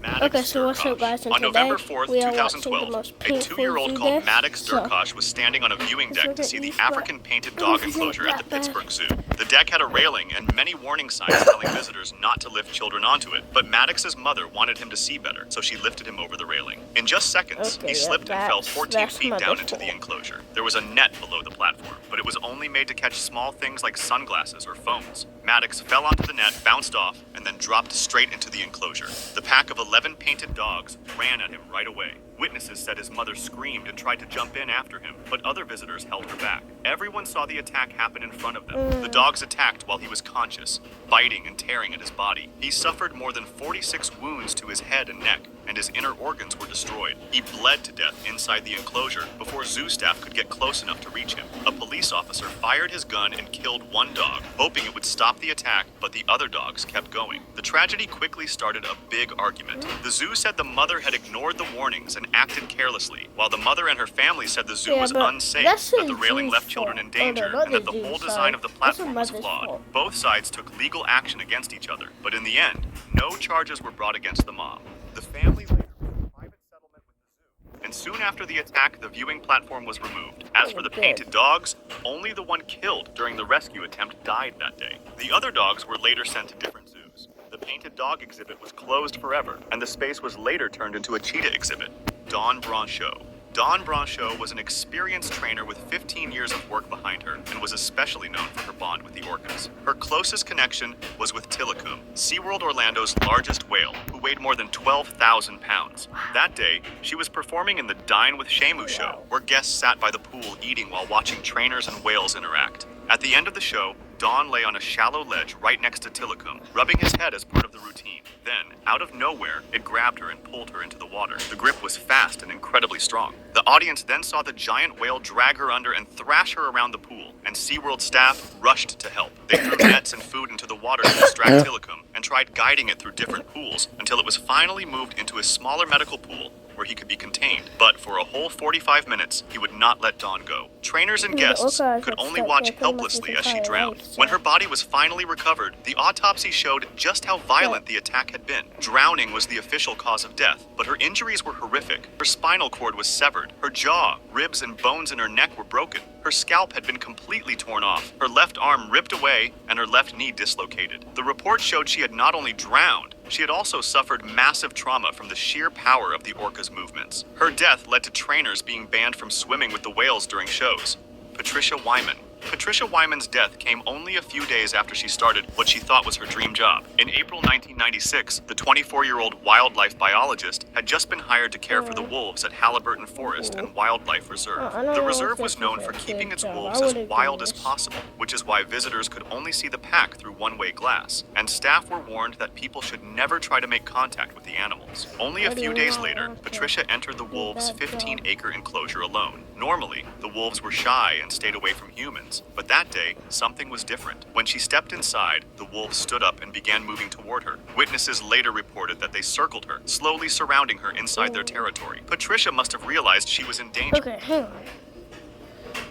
Maddox Okay, so what's up, Durkosh. guys? And On today November 4th, we are watching the 2012, most a painful 2-year-old zoo called death. Maddox So, Durkosh was standing on a viewing let's deck look to at see the these, but African painted it dog isn't enclosure at the that bad. Pittsburgh Zoo. The deck had a railing and many warning signs telling visitors not to lift children onto it, but Maddox's mother wanted him to see better, so she lifted him over the railing. In just seconds, Okay, he yeah, slipped and fell that's 14 feet down mother's into the fault. enclosure. There was a net below the platform, but it was only made to catch small things like sunglasses or phones. Maddox fell onto the net, bounced off, and then dropped straight into the enclosure. The pack of 11 painted dogs ran at him right away. Witnesses said his mother screamed and tried to jump in after him, but other visitors held her back. Everyone saw the attack happen in front of them. The dogs attacked while he was conscious, biting and tearing at his body. He suffered more than 46 wounds to his head and neck, and his inner organs were destroyed. He bled to death inside the enclosure before zoo staff could get close enough to reach him. A police officer fired his gun and killed one dog, hoping it would stop the attack, but the other dogs kept going. The tragedy quickly started a big argument. The zoo said the mother had ignored the warnings and acted carelessly, while the mother and her family said the zoo was unsafe, that the railing left children in danger, and that the whole design of the platform was flawed. Both sides took legal action against each other, but in the end, no charges were brought against the mom. The family later reached a private settlement with the zoo, and soon after the attack, the viewing platform was removed. As for the painted dogs, only the one killed during the rescue attempt died that day. The other dogs were later sent to different zoos. The painted dog exhibit was closed forever, and the space was later turned into a cheetah exhibit. Dawn Brancheau. Dawn Brancheau was an experienced trainer with 15 years of work behind her and was especially known for her bond with the orcas. Her closest connection was with Tilikum, SeaWorld Orlando's largest whale, who weighed more than 12,000 pounds. That day, she was performing in the Dine with Shamu show, where guests sat by the pool eating while watching trainers and whales interact. At the end of the show, Dawn lay on a shallow ledge right next to Tilikum, rubbing his head as part of the routine. Then, out of nowhere, it grabbed her and pulled her into the water. The grip was fast and incredibly strong. The audience then saw the giant whale drag her under and thrash her around the pool, and SeaWorld staff rushed to help. They threw nets and food into the water to distract Tilikum and tried guiding it through different pools until it was finally moved into a smaller medical pool where he could be contained. But for a whole 45 minutes, he would not let Dawn go. Trainers and guests could only watch helplessly as she drowned. When her body was finally recovered, the autopsy showed just how violent the attack had been. Drowning was the official cause of death, but her injuries were horrific. Her spinal cord was severed. Her jaw, ribs, and bones in her neck were broken. Her scalp had been completely torn off, her left arm ripped away, and her left knee dislocated. The report showed she had not only drowned, she had also suffered massive trauma from the sheer power of the orca's movements. Her death led to trainers being banned from swimming with the whales during shows. Patricia Wyman. Patricia Wyman's death came only a few days after she started what she thought was her dream job. In April 1996, the 24-year-old wildlife biologist had just been hired to care for the wolves at Halliburton Forest and Wildlife Reserve. The reserve was known for keeping its wolves as wild as possible, which is why visitors could only see the pack through one-way glass, and staff were warned that people should never try to make contact with the animals. Only a few days later, Patricia entered the wolves' 15-acre enclosure alone. Normally, the wolves were shy and stayed away from humans, but that day, something was different. When she stepped inside, the wolves stood up and began moving toward her. Witnesses later reported that they circled her, slowly surrounding her inside their territory. Patricia must have realized she was in danger. Okay, hang on.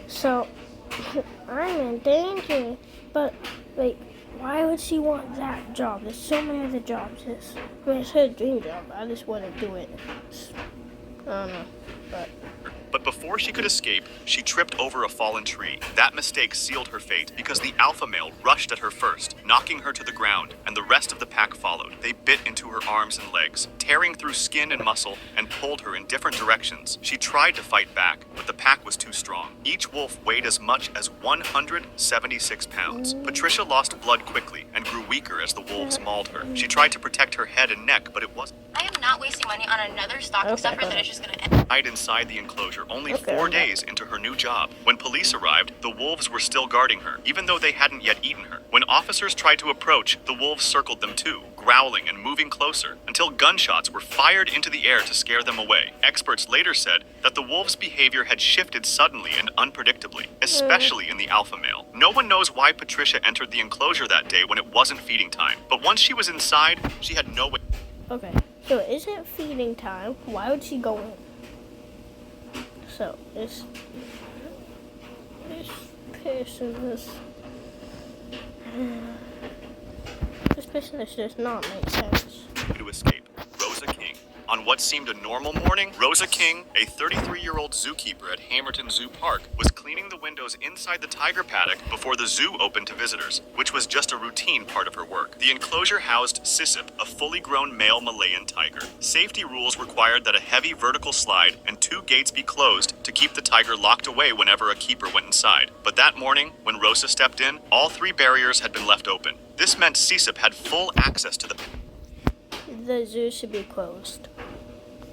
So, I'm in danger, but, like, why would she want that job? There's so many other jobs. It's her dream job. I just wouldn't do it. I don't know, But before she could escape, she tripped over a fallen tree. That mistake sealed her fate because the alpha male rushed at her first, knocking her to the ground, and the rest of the pack followed. They bit into her arms and legs, tearing through skin and muscle, and pulled her in different directions. She tried to fight back, but the pack was too strong. Each wolf weighed as much as 176 pounds. Patricia lost blood quickly and grew weaker as the wolves mauled her. She tried to protect her head and neck, but it wasn't. I am not wasting money on another stocking stuffer that is just gonna end. Died inside the enclosure only 4 days into her new job. When police arrived, the wolves were still guarding her, even though they hadn't yet eaten her. When officers tried to approach, the wolves circled them too, growling and moving closer, until gunshots were fired into the air to scare them away. Experts later said that the wolves' behavior had shifted suddenly and unpredictably, especially in the alpha male. No one knows why Patricia entered the enclosure that day when it wasn't feeding time, but once she was inside, she had no way. Okay, so it isn't feeding time. Why would she go in? So, this person is... This person does not make sense. To escape. Rosa King. On what seemed a normal morning, Rosa King, a 33-year-old zookeeper at Hamerton Zoo Park, was cleaning the windows inside the tiger paddock before the zoo opened to visitors, which was just a routine part of her work. The enclosure housed Sisip, a fully grown male Malayan tiger. Safety rules required that a heavy vertical slide and 2 gates be closed to keep the tiger locked away whenever a keeper went inside. But that morning, when Rosa stepped in, all 3 barriers had been left open. This meant Sisip had full access to the zoo should be closed.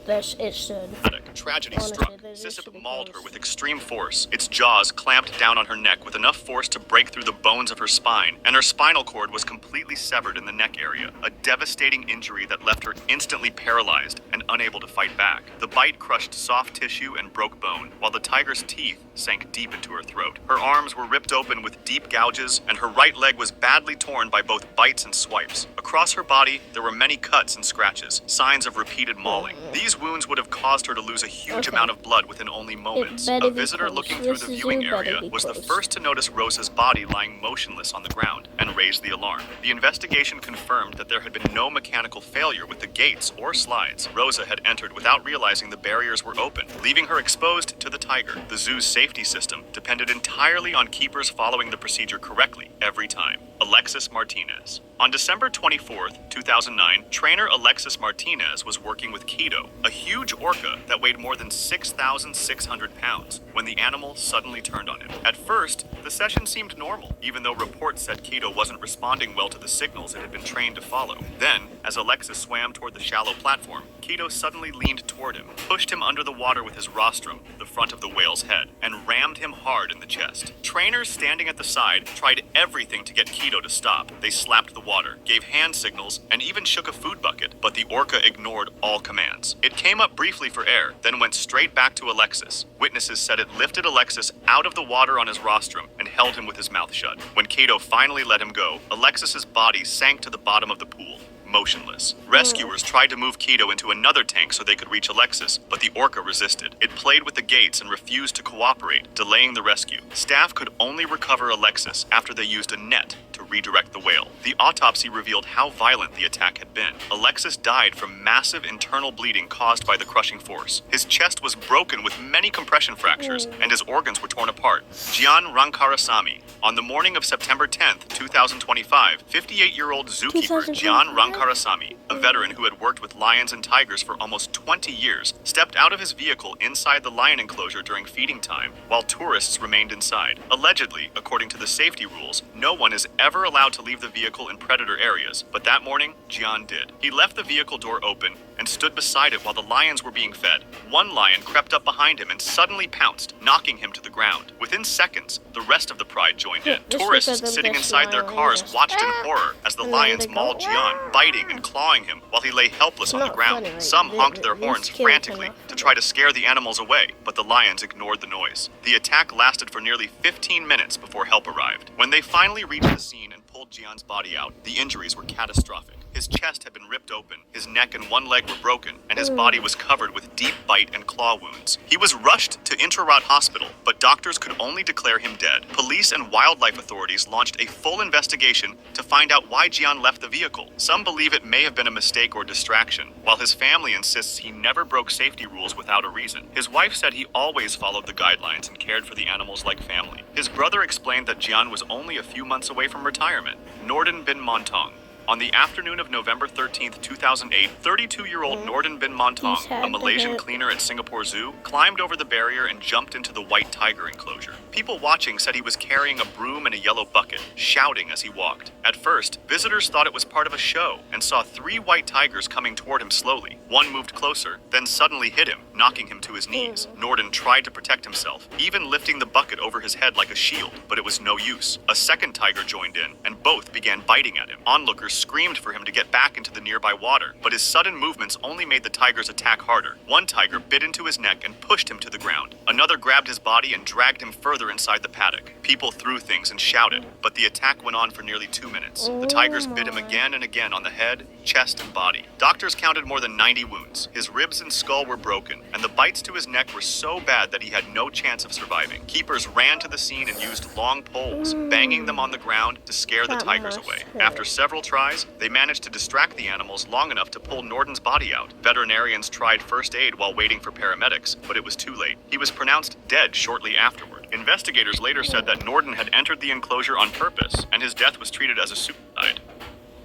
It should. Tragedy Honestly, struck. the zoo should Sisip be mauled her closed. with extreme force. Its jaws clamped down on her neck with enough force to break through the bones of her spine, and her spinal cord was completely severed in the neck area, a devastating injury that left her instantly paralyzed and unable to fight back. The bite crushed soft tissue and broke bone, while the tiger's teeth sank deep into her throat. Her arms were ripped open with deep gouges, and her right leg was badly torn by both bites and swipes. Across her body, there were many cuts and scratches, signs of repeated mauling. These wounds would have caused her to lose a huge amount of blood within only moments. better A be visitor close. looking through This the zoo viewing better area be was the close. first to notice Rosa's body lying motionless on the ground and raised the alarm. The investigation confirmed that there had been no mechanical failure with the gates or slides. Rosa had entered without realizing the barriers were open, leaving her exposed to the tiger. The zoo's safety system depended entirely on keepers following the procedure correctly every time. Alexis Martinez. On December 24th, 2009, trainer Alexis Martinez was working with Keto, a huge orca that weighed more than 6,600 pounds, when the animal suddenly turned on him. At first, the session seemed normal, even though reports said Keto wasn't responding well to the signals it had been trained to follow. Then, as Alexis swam toward the shallow platform, Keto suddenly leaned toward him, pushed him under the water with his rostrum, the front of the whale's head, and rammed him hard in the chest. Trainers standing at the side tried everything to get Keto to stop. They slapped the water, gave hand signals, and even shook a food bucket, but the orca ignored all commands. It came up briefly for air, then went straight back to Alexis. Witnesses said it lifted Alexis out of the water on his rostrum and held him with his mouth shut. When Keto finally let him go, Alexis's body sank to the bottom of the pool, motionless. Rescuers tried to move Keto into another tank so they could reach Alexis, but the orca resisted. It played with the gates and refused to cooperate, delaying the rescue. Staff could only recover Alexis after they used a net to redirect the whale. The autopsy revealed how violent the attack had been. Alexis died from massive internal bleeding caused by the crushing force. His chest was broken with many compression fractures, and his organs were torn apart. Gian Rankarasamy. On the morning of September 10th, 2025, 58-year-old zookeeper Gian Rankarasamy, a veteran who had worked with lions and tigers for almost 20 years, stepped out of his vehicle inside the lion enclosure during feeding time, while tourists remained inside. Allegedly, according to the safety rules, no one is ever allowed to leave the vehicle in predator areas, but that morning, Gian did. He left the vehicle door open and stood beside it while the lions were being fed. One lion crept up behind him and suddenly pounced, knocking him to the ground. Within seconds, the rest of the pride joined in. Just Tourists look at them sitting just inside their smiling, cars just, watched in horror as the and then lions they go, mauled Gian, biting and clawing him while he lay helpless on the not ground. funny, like, Some honked their these horns kids frantically cannot- to try to scare the animals away, but the lions ignored the noise. The attack lasted for nearly 15 minutes before help arrived. When they finally reached the scene and pulled Gian's body out, the injuries were catastrophic. His chest had been ripped open, his neck and one leg were broken, and his body was covered with deep bite and claw wounds. He was rushed to Intrarad Hospital, but doctors could only declare him dead. Police and wildlife authorities launched a full investigation to find out why Gian left the vehicle. Some believe it may have been a mistake or distraction, while his family insists he never broke safety rules without a reason. His wife said he always followed the guidelines and cared for the animals like family. His brother explained that Gian was only a few months away from retirement. Norden bin Montong. On the afternoon of November 13th, 2008, 32-year-old Norden bin Montong, a Malaysian cleaner at Singapore Zoo, climbed over the barrier and jumped into the white tiger enclosure. People watching said he was carrying a broom and a yellow bucket, shouting as he walked. At first, visitors thought it was part of a show and saw 3 white tigers coming toward him slowly. One moved closer, then suddenly hit him, knocking him to his knees. Norden tried to protect himself, even lifting the bucket over his head like a shield, but it was no use. A second tiger joined in, and both began biting at him. Onlookers screamed for him to get back into the nearby water, but his sudden movements only made the tigers attack harder. One tiger bit into his neck and pushed him to the ground. Another grabbed his body and dragged him further inside the paddock. People threw things and shouted, but the attack went on for nearly 2 minutes. The tigers bit him again and again on the head, chest, and body. Doctors counted more than 90 wounds. His ribs and skull were broken, and the bites to his neck were so bad that he had no chance of surviving. Keepers ran to the scene and used long poles, banging them on the ground to scare the That tigers must away. hurt. After several tries, they managed to distract the animals long enough to pull Norden's body out. Veterinarians tried first aid while waiting for paramedics, but it was too late. He was pronounced dead shortly afterward. Investigators later said that Norden had entered the enclosure on purpose, and his death was treated as a suicide.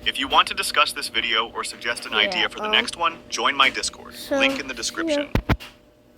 If you want to discuss this video or suggest an idea for the next one, join my Discord. So, Link in the description. yeah.